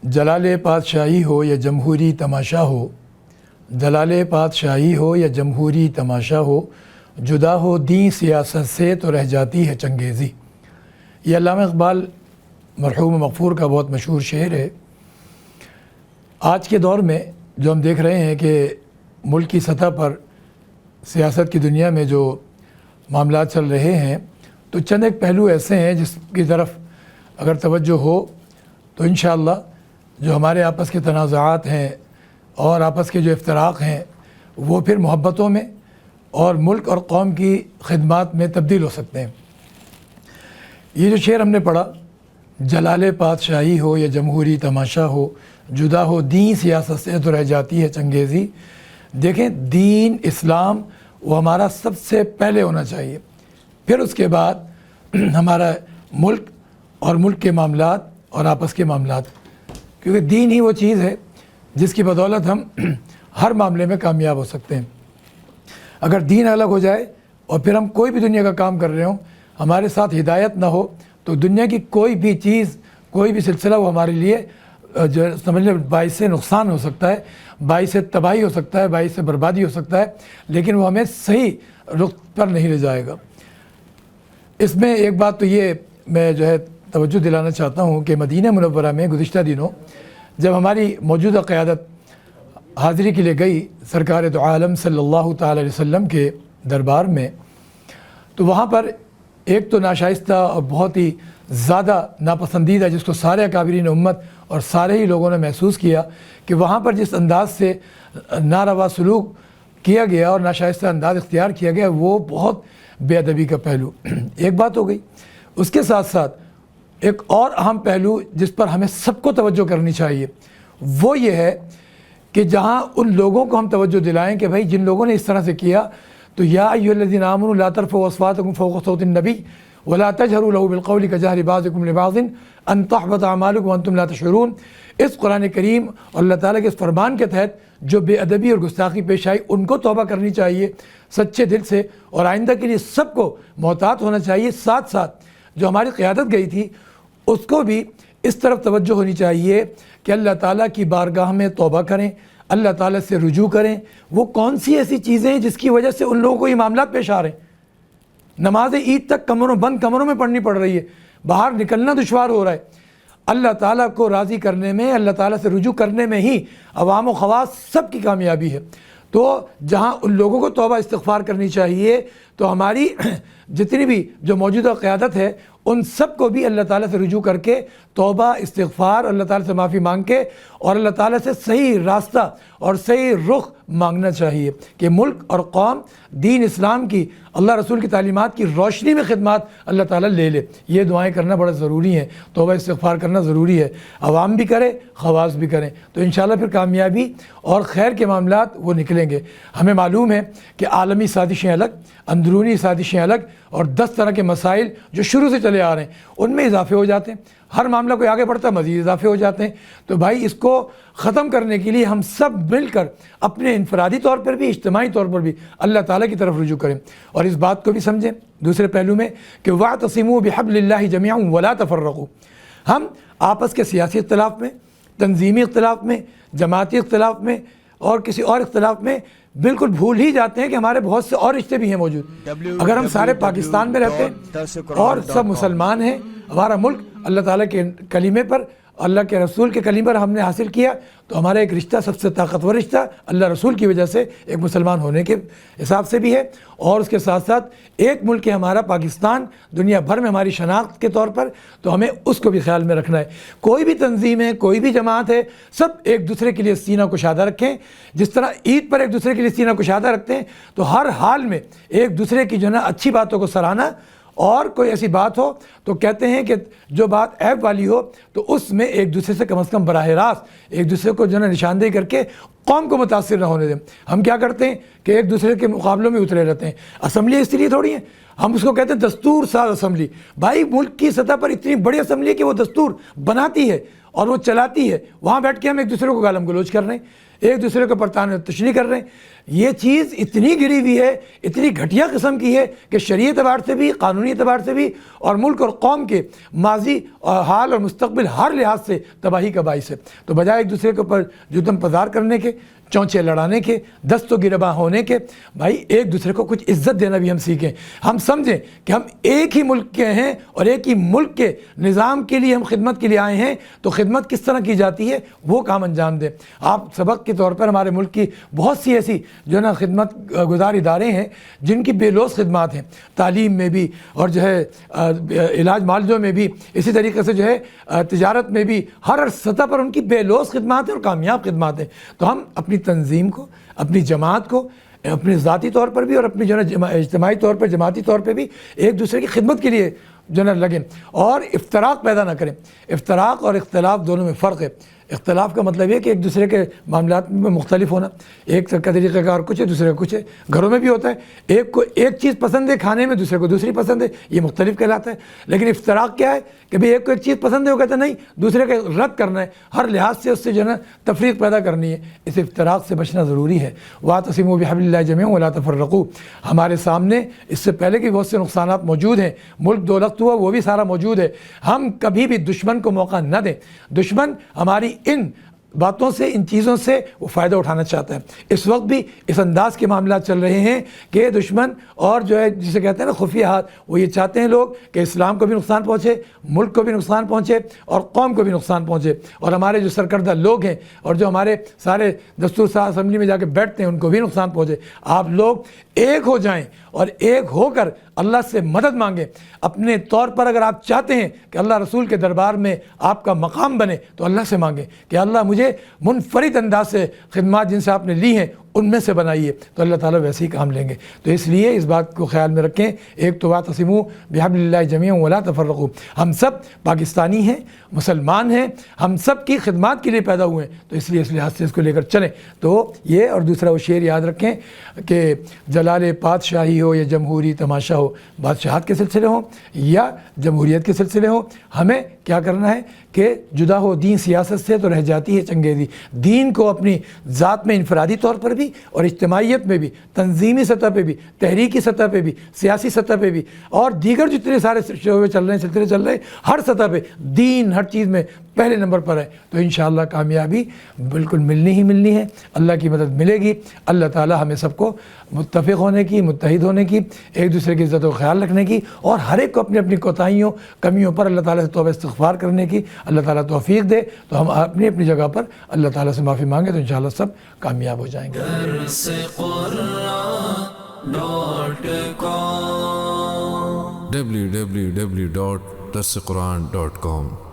جلال پادشاہی ہو یا جمہوری تماشا ہو، جلال پادشاہی ہو یا جمہوری تماشا ہو، جدا ہو دین سیاست سے تو رہ جاتی ہے چنگیزی۔ یہ علامہ اقبال مرحوم مغفور کا بہت مشہور شعر ہے۔ آج کے دور میں جو ہم دیکھ رہے ہیں کہ ملک کی سطح پر سیاست کی دنیا میں جو معاملات چل رہے ہیں، تو چند ایک پہلو ایسے ہیں جس کی طرف اگر توجہ ہو تو انشاءاللہ جو ہمارے آپس کے تنازعات ہیں اور آپس کے جو افتراق ہیں وہ پھر محبتوں میں اور ملک اور قوم کی خدمات میں تبدیل ہو سکتے ہیں۔ یہ جو شعر ہم نے پڑھا، جلال پادشاہی ہو یا جمہوری تماشا ہو، جدا ہو دین سیاست سے تو رہ جاتی ہے چنگیزی۔ دیکھیں، دین اسلام وہ ہمارا سب سے پہلے ہونا چاہیے، پھر اس کے بعد ہمارا ملک اور ملک کے معاملات اور آپس کے معاملات، کیونکہ دین ہی وہ چیز ہے جس کی بدولت ہم ہر معاملے میں کامیاب ہو سکتے ہیں۔ اگر دین الگ ہو جائے اور پھر ہم کوئی بھی دنیا کا کام کر رہے ہوں، ہمارے ساتھ ہدایت نہ ہو، تو دنیا کی کوئی بھی چیز، کوئی بھی سلسلہ وہ ہمارے لیے جو سمجھ لیں باعث نقصان ہو سکتا ہے، باعث تباہی ہو سکتا ہے، باعث بربادی ہو سکتا ہے، لیکن وہ ہمیں صحیح رخ پر نہیں لے جائے گا۔ اس میں ایک بات تو یہ میں توجہ دلانا چاہتا ہوں کہ مدینہ منورہ میں گزشتہ دنوں جب ہماری موجودہ قیادت حاضری کے لیے گئی سرکار دو عالم صلی اللہ تعالی علیہ وسلم کے دربار میں، تو وہاں پر ایک تو ناشائستہ اور بہت ہی زیادہ ناپسندیدہ، جس کو سارے اکابرین امت اور سارے ہی لوگوں نے محسوس کیا کہ وہاں پر جس انداز سے ناروا سلوک کیا گیا اور ناشائستہ انداز اختیار کیا گیا، وہ بہت بے ادبی کا پہلو ایک بات ہو گئی۔ اس کے ساتھ ساتھ ایک اور اہم پہلو جس پر ہمیں سب کو توجہ کرنی چاہیے، وہ یہ ہے کہ جہاں ان لوگوں کو ہم توجہ دلائیں کہ بھائی جن لوگوں نے اس طرح سے کیا، تو یا ایھا الذین آمنوا لا ترفعوا اصواتکم فوق صوت النبی ولا تجہروا له بالقول كجہر بعضکم لبعض ان تحبط اعمالکم وانتم لا تشعرون۔ اس قرآن کریم اور اللہ تعالیٰ کے اس فرمان کے تحت جو بے ادبی اور گستاخی پیش آئی، ان کو توبہ کرنی چاہیے سچے دل سے، اور آئندہ کے لیے سب کو محتاط ہونا چاہیے۔ ساتھ ساتھ جو ہماری قیادت گئی تھی اس کو بھی اس طرف توجہ ہونی چاہیے کہ اللہ تعالیٰ کی بارگاہ میں توبہ کریں، اللہ تعالیٰ سے رجوع کریں۔ وہ کون سی ایسی چیزیں ہیں جس کی وجہ سے ان لوگوں کو یہ معاملات پیش آ رہے ہیں؟ نماز عید تک بند کمروں میں پڑھنی پڑ رہی ہے، باہر نکلنا دشوار ہو رہا ہے۔ اللہ تعالیٰ کو راضی کرنے میں، اللہ تعالیٰ سے رجوع کرنے میں ہی عوام و خواص سب کی کامیابی ہے۔ تو جہاں ان لوگوں کو توبہ استغفار کرنی چاہیے، تو ہماری جتنی بھی جو موجودہ قیادت ہے ان سب کو بھی اللہ تعالیٰ سے رجوع کر کے توبہ استغفار، اللہ تعالیٰ سے معافی مانگ کے اور اللہ تعالیٰ سے صحیح راستہ اور صحیح رخ مانگنا چاہیے کہ ملک اور قوم دین اسلام کی، اللہ رسول کی تعلیمات کی روشنی میں خدمات اللہ تعالیٰ لے لے۔ یہ دعائیں کرنا بڑا ضروری ہے، توبہ استغفار کرنا ضروری ہے، عوام بھی کرے، خواص بھی کریں، تو انشاءاللہ پھر کامیابی اور خیر کے معاملات وہ نکلیں گے۔ ہمیں معلوم ہے کہ عالمی سازشیں الگ، اندرونی سازشیں الگ، اور 10 طرح کے مسائل جو شروع سے چلے آ رہے ہیں ان میں اضافے ہو جاتے ہیں، ہر معاملہ کوئی آگے بڑھتا ہے مزید اضافے ہو جاتے ہیں۔ تو بھائی اس کو ختم کرنے کے لیے ہم سب مل کر اپنے انفرادی طور پر بھی، اجتماعی طور پر بھی اللہ تعالیٰ کی طرف رجوع کریں، اور اس بات کو بھی سمجھیں دوسرے پہلو میں کہ وَاعْتَصِمُوا بِحَبْلِ اللَّهِ جَمِيعًا وَلَا تَفَرَّقُوا۔ ہم آپس کے سیاسی اختلاف میں، تنظیمی اختلاف میں، جماعتی اختلاف میں اور کسی اور اختلاف میں بالکل بھول ہی جاتے ہیں کہ ہمارے بہت سے اور رشتے بھی ہیں موجود۔ اگر ہم سارے پاکستان میں رہتے ہیں اور سب مسلمان ہیں، ہمارا ملک اللہ تعالیٰ کے کلمے پر، اللہ کے رسول کے کلمے پر ہم نے حاصل کیا، تو ہمارا ایک رشتہ سب سے طاقتور رشتہ اللہ رسول کی وجہ سے ایک مسلمان ہونے کے حساب سے بھی ہے، اور اس کے ساتھ ساتھ ایک ملک ہے ہمارا پاکستان دنیا بھر میں ہماری شناخت کے طور پر، تو ہمیں اس کو بھی خیال میں رکھنا ہے۔ کوئی بھی تنظیم ہے، کوئی بھی جماعت ہے، سب ایک دوسرے کے لیے سینہ کشادہ رکھیں۔ جس طرح عید پر ایک دوسرے کے لیے سینہ کشادہ رکھتے ہیں، تو ہر حال میں ایک دوسرے کی اچھی باتوں کو سراہنا، اور کوئی ایسی بات ہو تو کہتے ہیں کہ جو بات عیب والی ہو تو اس میں ایک دوسرے سے کم از کم براہ راست ایک دوسرے کو نشاندہی کر کے قوم کو متاثر نہ ہونے دیں۔ ہم کیا کرتے ہیں کہ ایک دوسرے کے مقابلوں میں اترے رہتے ہیں۔ اسمبلی اس لیے تھوڑی ہے، ہم اس کو کہتے ہیں دستور ساز اسمبلی۔ بھائی ملک کی سطح پر اتنی بڑی اسمبلی ہے کہ وہ دستور بناتی ہے اور وہ چلاتی ہے، وہاں بیٹھ کے ہم ایک دوسرے کو گالم گلوچ کر رہے ہیں، ایک دوسرے کو پرتان تشنی کر رہے ہیں. یہ چیز اتنی گری ہوئی ہے, اتنی گھٹیا قسم کی ہے کہ شرعی اعتبار سے بھی, قانونی اعتبار سے بھی, اور ملک اور قوم کے ماضی حال اور مستقبل ہر لحاظ سے تباہی کا باعث ہے. تو بجائے ایک دوسرے کے اوپر جدم پزار کرنے کے, چونچے لڑانے کے, دست و گرباں ہونے کے, بھائی ایک دوسرے کو کچھ عزت دینا بھی ہم سیکھیں. ہم سمجھیں کہ ہم ایک ہی ملک کے ہیں اور ایک ہی ملک کے نظام کے لیے ہم خدمت کے لیے آئے ہیں, تو خدمت کس طرح کی جاتی ہے وہ کام انجام دیں. آپ سبق کے طور پر ہمارے ملک کی بہت سی ایسی جو ہے نا خدمت گزار ادارے ہیں جن کی بے لوث خدمات ہیں, تعلیم میں بھی اور جو ہے علاج معالجوں میں بھی, اسی طریقے سے جو ہے تجارت میں بھی, ہر سطح پر ان کی بے لوث خدمات ہیں اور کامیاب خدمات ہیں. تو ہم اپنی تنظیم کو, اپنی جماعت کو, اپنے ذاتی طور پر بھی اور اپنی جو ہے اجتماعی طور پر, جماعتی طور پہ بھی ایک دوسرے کی خدمت کے لیے جو ہے لگیں اور افتراق پیدا نہ کریں. افتراق اور اختلاف دونوں میں فرق ہے. اختلاف کا مطلب یہ کہ ایک دوسرے کے معاملات میں مختلف ہونا, ایک کا طریقہ کار کچھ ہے, دوسرے کا کچھ ہے. گھروں میں بھی ہوتا ہے, ایک کو ایک چیز پسند ہے کھانے میں, دوسرے کو دوسری پسند ہے, یہ مختلف کہلاتا ہے. لیکن افتراق کیا ہے کہ بھئی ایک کو ایک چیز پسند ہے, وہ کہتا ہے نہیں, دوسرے کا رد کرنا ہے, ہر لحاظ سے اس سے جو ہے نا تفریق پیدا کرنی ہے. اس افتراق سے بچنا ضروری ہے. واعتصموا بحبل اللہ جميعا ولا تفرقوا. ہمارے سامنے اس سے پہلے کے بہت سے نقصانات موجود ہیں, ملک دولت ہوا وہ بھی سارا موجود ہے. ہم کبھی بھی دشمن کو موقع نہ دیں. دشمن ہماری ان باتوں سے, ان چیزوں سے وہ فائدہ اٹھانا چاہتا ہے. اس وقت بھی اس انداز کے معاملات چل رہے ہیں کہ دشمن اور جو ہے جسے کہتے ہیں نا خفیہ ہاتھ, وہ یہ چاہتے ہیں لوگ کہ اسلام کو بھی نقصان پہنچے, ملک کو بھی نقصان پہنچے اور قوم کو بھی نقصان پہنچے, اور ہمارے جو سرکردہ لوگ ہیں اور جو ہمارے سارے دستور ساز اسمبلی میں جا کے بیٹھتے ہیں ان کو بھی نقصان پہنچے. آپ لوگ ایک ہو جائیں اور ایک ہو کر اللہ سے مدد مانگیں. اپنے طور پر اگر آپ چاہتے ہیں کہ اللہ رسول کے دربار میں آپ کا مقام بنے تو اللہ سے مانگیں کہ اللہ مجھے منفرد انداز سے خدمات جن سے آپ نے لی ہیں ان میں سے بنائیے, تو اللہ تعالیٰ ویسے ہی کام لیں گے. تو اس لیے اس بات کو خیال میں رکھیں. ایک تو واعتصموا بحبل اللہ جميعا ولا تفرقوا. ہم سب پاکستانی ہیں, مسلمان ہیں, ہم سب کی خدمات کے لیے پیدا ہوئے ہیں, تو اس لیے اس لحاظ سے اس کو لے کر چلیں. تو یہ, اور دوسرا وہ شعر یاد رکھیں کہ جلال پادشاہی ہو یا جمہوری تماشا ہو, بادشاہت کے سلسلے ہوں یا جمہوریت کے سلسلے ہوں, ہمیں کیا کرنا ہے کہ جدا ہو دین سیاست سے تو رہ جاتی ہے چنگیزی. دین کو اپنی ذات میں انفرادی طور پر بھی اور اجتماعیت میں بھی, تنظیمی سطح پہ بھی, تحریکی سطح پہ بھی, سیاسی سطح پہ بھی, اور دیگر جتنے سارے شعبے چل رہے ہیں, سلسلے چل رہے ہیں, ہر سطح پہ دین ہر چیز میں پہلے نمبر پر ہے. تو انشاءاللہ کامیابی بالکل ملنی ہی ملنی ہے. اللہ کی مدد ملے گی. اللہ تعالی ہمیں سب کو متفق ہونے کی, متحد ہونے کی, ایک دوسرے کی عزت و خیال رکھنے کی, اور ہر ایک کو اپنی اپنی کوتاہیوں کمیوں پر اللہ تعالیٰ سے توبہ استغفار کرنے کی اللہ تعالیٰ توفیق دے. تو ہم اپنی اپنی جگہ پر اللہ تعالیٰ سے معافی مانگیں تو انشاءاللہ سب کامیاب ہو جائیں گے. www.darsequran.com